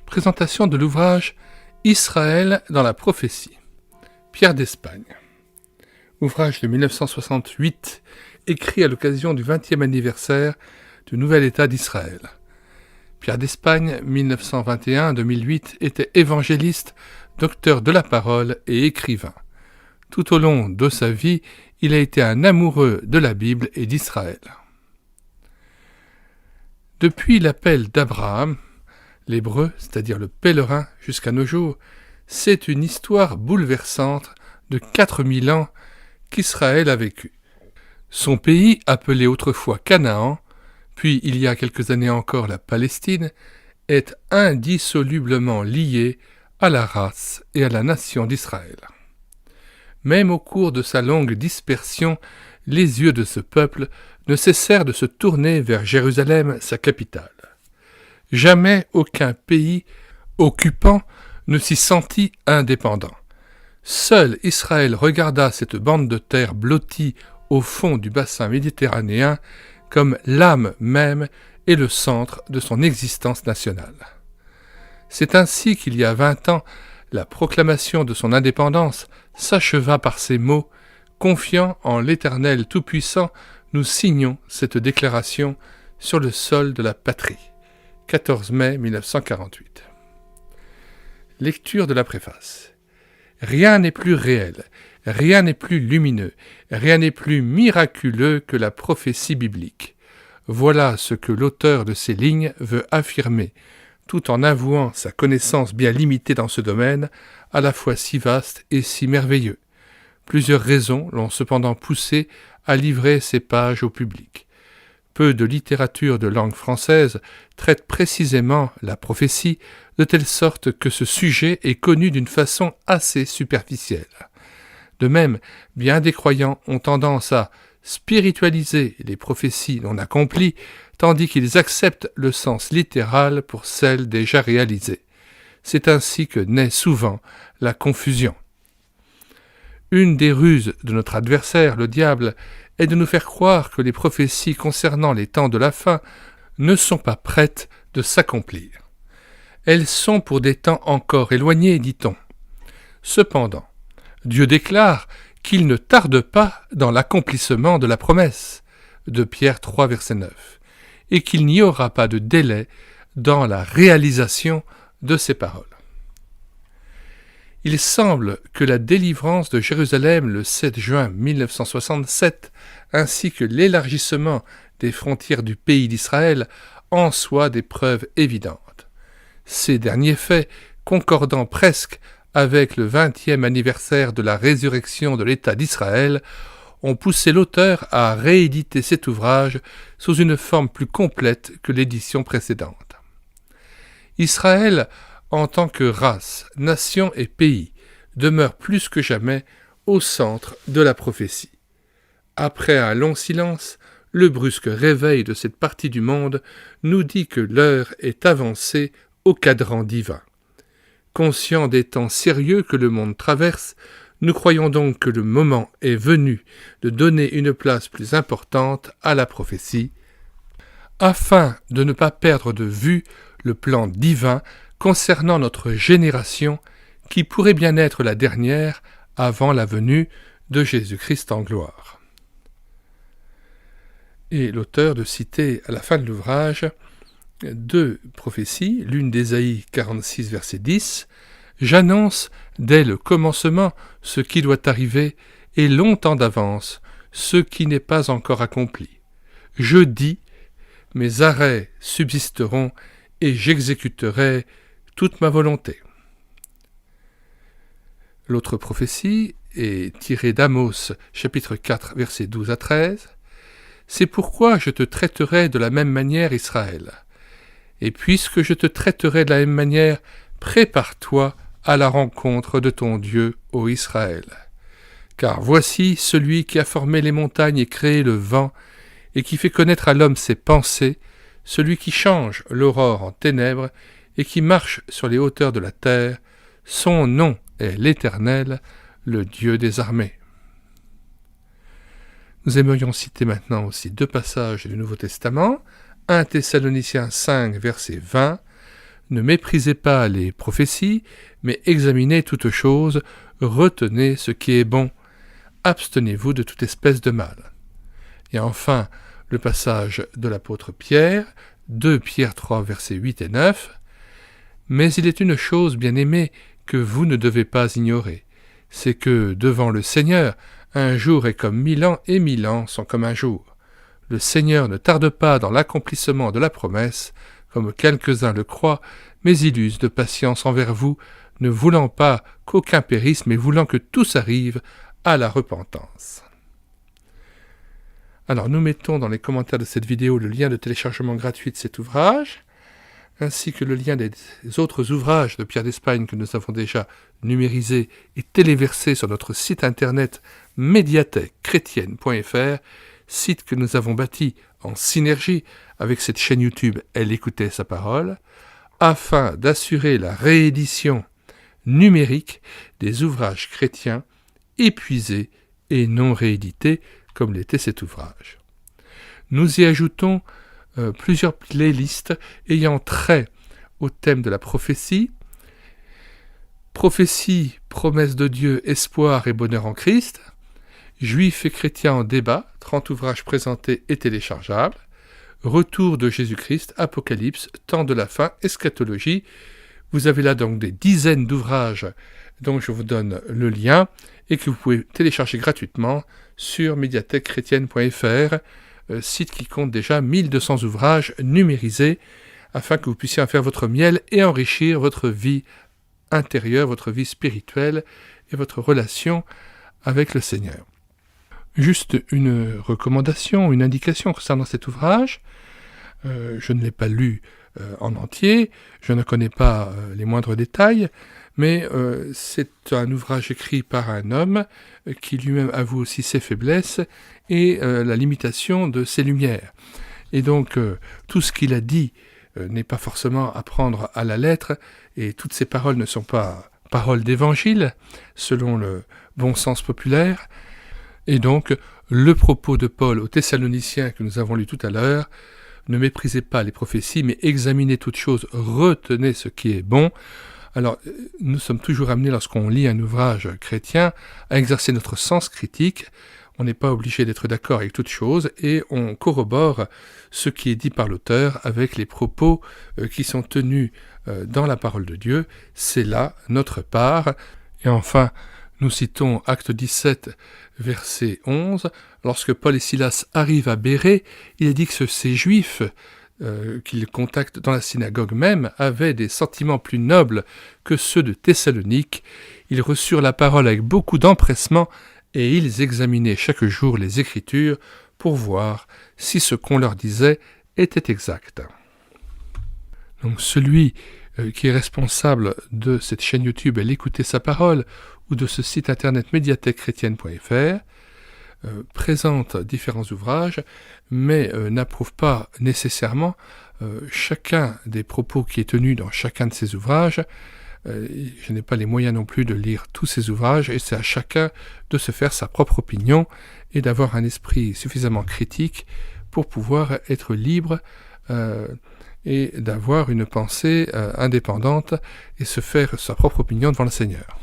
Présentation de l'ouvrage Israël dans la prophétie. Pierre d'Espagne. Ouvrage de 1968, écrit à l'occasion du 20e anniversaire du nouvel État d'Israël. Pierre d'Espagne, 1921-2008, était évangéliste, docteur de la parole et écrivain. Tout au long de sa vie, il a été un amoureux de la Bible et d'Israël. Depuis l'appel d'Abraham, l'hébreu, c'est-à-dire le pèlerin, jusqu'à nos jours, c'est une histoire bouleversante de 4000 ans qu'Israël a vécu. Son pays, appelé autrefois Canaan, puis il y a quelques années encore la Palestine, est indissolublement lié à la race et à la nation d'Israël. Même au cours de sa longue dispersion, les yeux de ce peuple ne cessèrent de se tourner vers Jérusalem, sa capitale. Jamais aucun pays occupant ne s'y sentit indépendant. Seul Israël regarda cette bande de terre blottie au fond du bassin méditerranéen comme l'âme même et le centre de son existence nationale. C'est ainsi qu'il y a 20 ans, la proclamation de son indépendance s'acheva par ces mots « Confiant en l'Éternel Tout-Puissant, nous signons cette déclaration sur le sol de la patrie. » 14 mai 1948. Lecture de la préface. Rien n'est plus réel, rien n'est plus lumineux, rien n'est plus miraculeux que la prophétie biblique. Voilà ce que l'auteur de ces lignes veut affirmer, tout en avouant sa connaissance bien limitée dans ce domaine, à la fois si vaste et si merveilleux. Plusieurs raisons l'ont cependant poussé à livrer ces pages au public. Peu de littérature de langue française traite précisément la prophétie, de telle sorte que ce sujet est connu d'une façon assez superficielle. De même, bien des croyants ont tendance à spiritualiser les prophéties non accomplies, tandis qu'ils acceptent le sens littéral pour celles déjà réalisées. C'est ainsi que naît souvent la confusion. Une des ruses de notre adversaire, le diable, est de nous faire croire que les prophéties concernant les temps de la fin ne sont pas prêtes de s'accomplir. Elles sont pour des temps encore éloignés, dit-on. Cependant, Dieu déclare qu'il ne tarde pas dans l'accomplissement de la promesse, de Pierre 3, verset 9, et qu'il n'y aura pas de délai dans la réalisation de ces paroles. Il semble que la délivrance de Jérusalem le 7 juin 1967, ainsi que l'élargissement des frontières du pays d'Israël, en soient des preuves évidentes. Ces derniers faits, concordant presque avec le 20e anniversaire de la résurrection de l'État d'Israël, ont poussé l'auteur à rééditer cet ouvrage sous une forme plus complète que l'édition précédente. Israël, en tant que race, nation et pays, demeure plus que jamais au centre de la prophétie. Après un long silence, le brusque réveil de cette partie du monde nous dit que l'heure est avancée au cadran divin. Conscients des temps sérieux que le monde traverse, nous croyons donc que le moment est venu de donner une place plus importante à la prophétie, afin de ne pas perdre de vue le plan divin concernant notre génération, qui pourrait bien être la dernière avant la venue de Jésus-Christ en gloire. Et l'auteur de citer à la fin de l'ouvrage deux prophéties, l'une d'Ésaïe 46, verset 10, « J'annonce dès le commencement ce qui doit arriver, et longtemps d'avance ce qui n'est pas encore accompli. Je dis, mes arrêts subsisteront, et j'exécuterai toute ma volonté. » L'autre prophétie est tirée d'Amos, chapitre 4, versets 12 à 13. « C'est pourquoi je te traiterai de la même manière, Israël. Et puisque je te traiterai de la même manière, prépare-toi à la rencontre de ton Dieu, ô Israël. Car voici celui qui a formé les montagnes et créé le vent, et qui fait connaître à l'homme ses pensées, celui qui change l'aurore en ténèbres, et qui marche sur les hauteurs de la terre, son nom est l'Éternel, le Dieu des armées. » Nous aimerions citer maintenant aussi deux passages du Nouveau Testament, 1 Thessaloniciens 5, verset 20, Ne méprisez pas les prophéties, mais examinez toutes choses, retenez ce qui est bon, abstenez-vous de toute espèce de mal. Et enfin, le passage de l'apôtre Pierre, 2 Pierre 3, versets 8 et 9. « Mais il est une chose, bien-aimée, que vous ne devez pas ignorer, c'est que, devant le Seigneur, un jour est comme 1000 ans, et 1000 ans sont comme un jour. Le Seigneur ne tarde pas dans l'accomplissement de la promesse, comme quelques-uns le croient, mais il use de patience envers vous, ne voulant pas qu'aucun périsse, mais voulant que tous arrivent à la repentance. » Alors nous mettons dans les commentaires de cette vidéo le lien de téléchargement gratuit de cet ouvrage, ainsi que le lien des autres ouvrages de Pierre d'Espagne que nous avons déjà numérisés et téléversés sur notre site internet médiathèquechrétienne.fr, site que nous avons bâti en synergie avec cette chaîne YouTube Elle écoutait sa parole, afin d'assurer la réédition numérique des ouvrages chrétiens épuisés et non réédités comme l'était cet ouvrage. Nous y ajoutons plusieurs playlists ayant trait au thème de la prophétie, prophétie, promesse de Dieu, espoir et bonheur en Christ, juifs et chrétiens en débat, 30 ouvrages présentés et téléchargeables, retour de Jésus-Christ, Apocalypse, temps de la fin, eschatologie. Vous avez là donc des dizaines d'ouvrages dont je vous donne le lien et que vous pouvez télécharger gratuitement sur médiathèquechrétienne.fr, site qui compte déjà 1200 ouvrages numérisés afin que vous puissiez en faire votre miel et enrichir votre vie intérieure, votre vie spirituelle et votre relation avec le Seigneur. Juste une recommandation, une indication concernant cet ouvrage. Je ne l'ai pas lu en entier, je ne connais pas les moindres détails, mais c'est un ouvrage écrit par un homme qui lui-même avoue aussi ses faiblesses et la limitation de ses lumières. Et donc, tout ce qu'il a dit n'est pas forcément à prendre à la lettre, et toutes ces paroles ne sont pas paroles d'évangile, selon le bon sens populaire. Et donc, le propos de Paul aux Thessaloniciens que nous avons lu tout à l'heure, ne méprisez pas les prophéties, mais examinez toutes choses, retenez ce qui est bon. Alors, nous sommes toujours amenés, lorsqu'on lit un ouvrage chrétien, à exercer notre sens critique. On n'est pas obligé d'être d'accord avec toute chose, et on corrobore ce qui est dit par l'auteur avec les propos qui sont tenus dans la parole de Dieu. C'est là notre part. Et enfin, nous citons Acte 17, verset 11. Lorsque Paul et Silas arrivent à Bérée, il est dit que ces Juifs qu'ils contactent dans la synagogue même avaient des sentiments plus nobles que ceux de Thessalonique. Ils reçurent la parole avec beaucoup d'empressement et ils examinaient chaque jour les Écritures pour voir si ce qu'on leur disait était exact. Donc celui qui est responsable de cette chaîne YouTube Elle écoutait sa parole ou de ce site internet médiathèquechrétienne.fr présente différents ouvrages, mais n'approuve pas nécessairement chacun des propos qui est tenu dans chacun de ces ouvrages. Je n'ai pas les moyens non plus de lire tous ces ouvrages, et c'est à chacun de se faire sa propre opinion et d'avoir un esprit suffisamment critique pour pouvoir être libre et d'avoir une pensée indépendante et se faire sa propre opinion devant le Seigneur.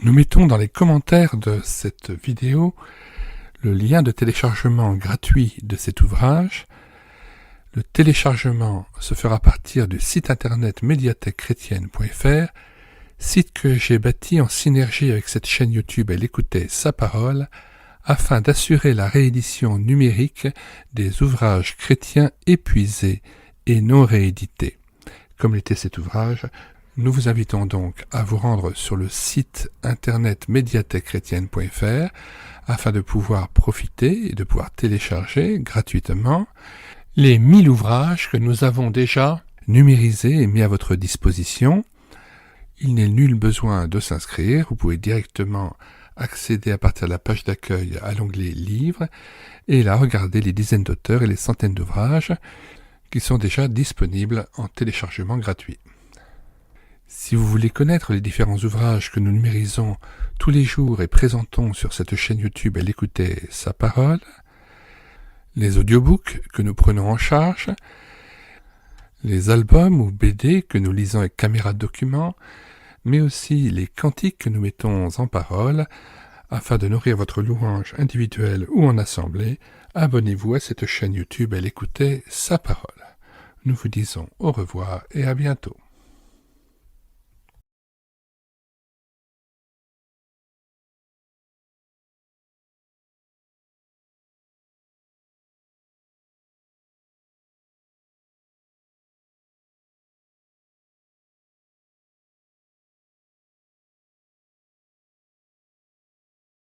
Nous mettons dans les commentaires de cette vidéo le lien de téléchargement gratuit de cet ouvrage. Le téléchargement se fera à partir du site internet médiathèquechrétienne.fr, site que j'ai bâti en synergie avec cette chaîne YouTube Elle écoutait sa parole, afin d'assurer la réédition numérique des ouvrages chrétiens épuisés et non réédités. Comme l'était cet ouvrage, nous vous invitons donc à vous rendre sur le site internet médiathèquechrétienne.fr afin de pouvoir profiter et de pouvoir télécharger gratuitement les 1000 ouvrages que nous avons déjà numérisés et mis à votre disposition. Il n'est nul besoin de s'inscrire, vous pouvez directement accéder à partir de la page d'accueil à l'onglet Livres et là regarder les dizaines d'auteurs et les centaines d'ouvrages qui sont déjà disponibles en téléchargement gratuit. Si vous voulez connaître les différents ouvrages que nous numérisons tous les jours et présentons sur cette chaîne YouTube Elle écoutait sa parole, les audiobooks que nous prenons en charge, les albums ou BD que nous lisons avec caméra de document, mais aussi les cantiques que nous mettons en parole. Afin de nourrir votre louange individuelle ou en assemblée, abonnez-vous à cette chaîne YouTube et l'écoutez sa parole. Nous vous disons au revoir et à bientôt.